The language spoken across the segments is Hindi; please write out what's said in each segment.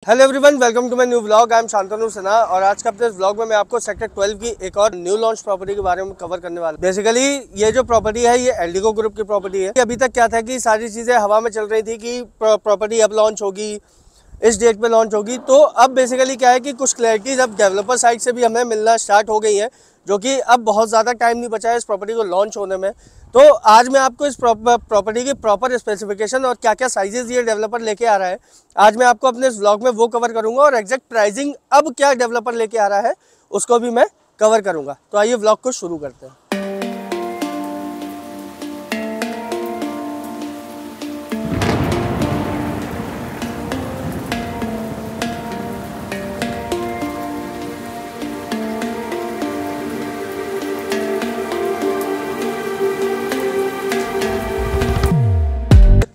Hello everyone, welcome to my new vlog. I am Shantanu Sinha और आज का अपने इस व्लॉग में मैं आपको सेक्टर 12 की एक और न्यू लॉन्च प्रॉपर्टी के बारे में कवर करने वाला हूं। बेसिकली ये जो प्रॉपर्टी है ये एल्डिको ग्रुप की प्रॉपर्टी है। अभी तक क्या था कि सारी चीज़ें हवा में चल रही थी कि प्रॉपर्टी अब लॉन्च होगी, इस डेट पे लॉन्च होगी। तो अब बेसिकली क्या है कि कुछ क्लैरिटीज अब डेवलपर साइड से भी हमें मिलना स्टार्ट हो गई है, जो कि अब बहुत ज़्यादा टाइम नहीं बचा है इस प्रॉपर्टी को लॉन्च होने में। तो आज मैं आपको इस प्रॉपर्टी की प्रॉपर स्पेसिफिकेशन और क्या क्या साइजेस ये डेवलपर लेके आ रहा है, आज मैं आपको अपने इस व्लॉग में वो कवर करूंगा। और एग्जैक्ट प्राइसिंग अब क्या डेवलपर लेके आ रहा है उसको भी मैं कवर करूंगा। तो आइए व्लॉग को शुरू करते हैं।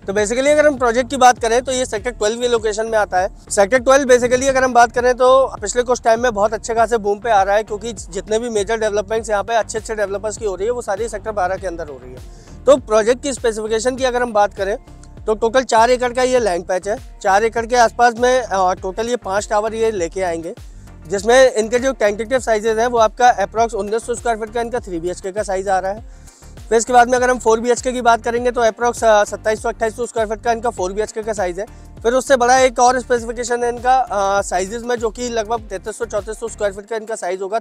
तो बेसिकली अगर हम प्रोजेक्ट की बात करें तो ये सेक्टर 12 की लोकेशन में आता है। सेक्टर 12 बेसिकली अगर हम बात करें तो पिछले कुछ टाइम में बहुत अच्छे खासे बूम पे आ रहा है, क्योंकि जितने भी मेजर डेवलपमेंट्स यहाँ पे अच्छे डेवलपर्स की हो रही है वो सारी सेक्टर 12 के अंदर हो रही है। तो प्रोजेक्ट की स्पेसिफिकेशन की अगर हम बात करें तो टोटल 4 एकड़ का ये लैंड पैच है। 4 एकड़ के आसपास में टोटल ये 5 टावर ये लेके आएंगे, जिसमें इनके जो टेंटेटिव साइजेज है वो आपका अप्रॉक्स 1900 स्क्वायर फीट का इनका 3 BHK का साइज आ रहा है। फिर इसके बाद में अगर हम 4 BHK की बात करेंगे तो अप्रॉक्स 2700-2800 स्क्वायर फीट का इनका 4 BHK का साइज़ है। फिर उससे बड़ा एक और स्पेसिफिकेशन है इनका साइजेस में, जो कि लगभग 3300-3400 स्क्वायर फीट का इनका साइज़ होगा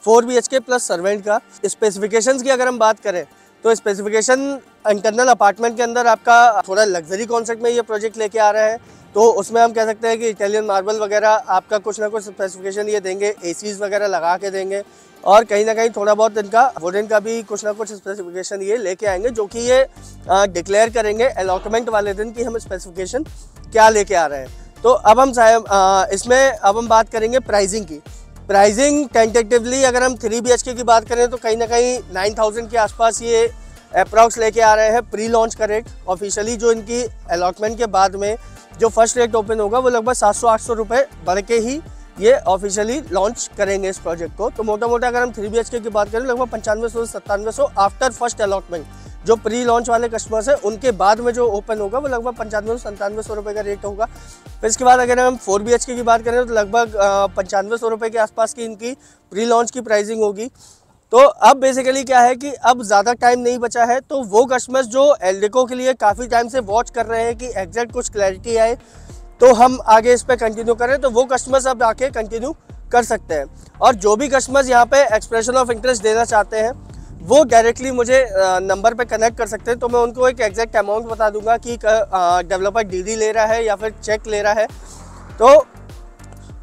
4 BHK प्लस सर्वेंट का। स्पेसिफिकेशंस की अगर हम बात करें तो स्पेसिफिकेशन इंटरनल अपार्टमेंट के अंदर आपका थोड़ा लग्जरी कॉन्सेप्ट में ये प्रोजेक्ट लेके आ रहा है। तो उसमें हम कह सकते हैं कि इटालियन मार्बल वगैरह आपका कुछ ना कुछ स्पेसिफिकेशन ये देंगे, एसीज वगैरह लगा के देंगे, और कहीं ना कहीं थोड़ा बहुत इनका वुडन का भी कुछ ना कुछ स्पेसिफिकेशन ये लेके आएंगे, जो कि ये डिक्लेयर करेंगे अलॉटमेंट वाले दिन कि हम स्पेसिफिकेशन क्या लेके आ रहे हैं। तो अब हम इसमें अब हम बात करेंगे प्राइसिंग की। प्राइसिंग टेंटेटिवली अगर हम 3 BHK की बात करें तो कहीं ना कहीं 9000 के आसपास ये अप्रॉक्स लेके आ रहे हैं प्री लॉन्च का रेट। ऑफिशियली जो इनकी अलॉटमेंट के बाद में जो फर्स्ट रेट ओपन होगा वो लगभग 700-800 रुपये बढ़ के ही ये ऑफिशियली लॉन्च करेंगे इस प्रोजेक्ट को। तो मोटा मोटा अगर हम 3 BHK की बात करें लगभग 9500 से 9700 आफ्टर फर्स्ट अलॉटमेंट। जो प्री लॉन्च वाले कस्टमर्स हैं उनके बाद में जो ओपन होगा वो लगभग 9500 से 9700 रुपये का रेट होगा। फिर इसके बाद अगर हम 4 BHK की बात करें तो लगभग 9500 रुपये के आसपास की इनकी प्री लॉन्च की प्राइसिंग होगी। तो अब बेसिकली क्या है कि अब ज़्यादा टाइम नहीं बचा है, तो वो कस्टमर्स जो एल्डिको के लिए काफ़ी टाइम से वॉच कर रहे हैं कि एग्जैक्ट कुछ क्लैरिटी आए तो हम आगे इस पे कंटिन्यू करें, तो वो कस्टमर्स अब आके कंटिन्यू कर सकते हैं। और जो भी कस्टमर्स यहाँ पे एक्सप्रेशन ऑफ इंटरेस्ट देना चाहते हैं वो डायरेक्टली मुझे नंबर पे कनेक्ट कर सकते हैं। तो मैं उनको एक एग्जैक्ट अमाउंट बता दूंगा कि डेवलपर DD ले रहा है या फिर चेक ले रहा है, तो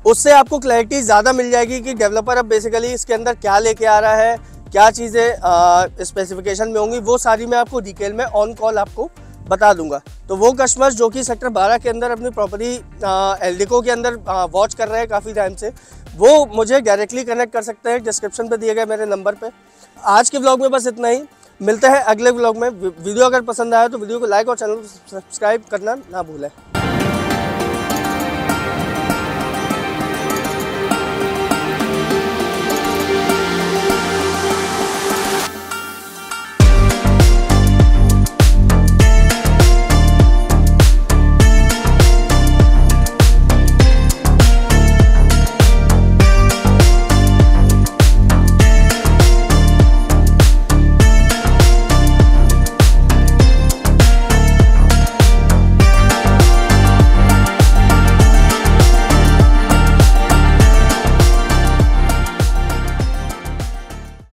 उससे आपको क्लैरिटी ज़्यादा मिल जाएगी कि डेवलपर अब बेसिकली इसके अंदर क्या लेके आ रहा है, क्या चीज़ें स्पेसिफिकेशन में होंगी, वो सारी मैं आपको डिटेल में ऑन कॉल आपको बता दूंगा। तो वो कस्टमर्स जो कि सेक्टर 12 के अंदर अपनी प्रॉपर्टी एल्डिको के अंदर वॉच कर रहे हैं काफ़ी टाइम से, वो मुझे डायरेक्टली कनेक्ट कर सकते हैं डिस्क्रिप्शन पे दिए गए मेरे नंबर पे। आज के व्लॉग में बस इतना ही, मिलते हैं अगले व्लॉग में। वीडियो अगर पसंद आया तो वीडियो को लाइक और चैनल को सब्सक्राइब करना ना भूलें।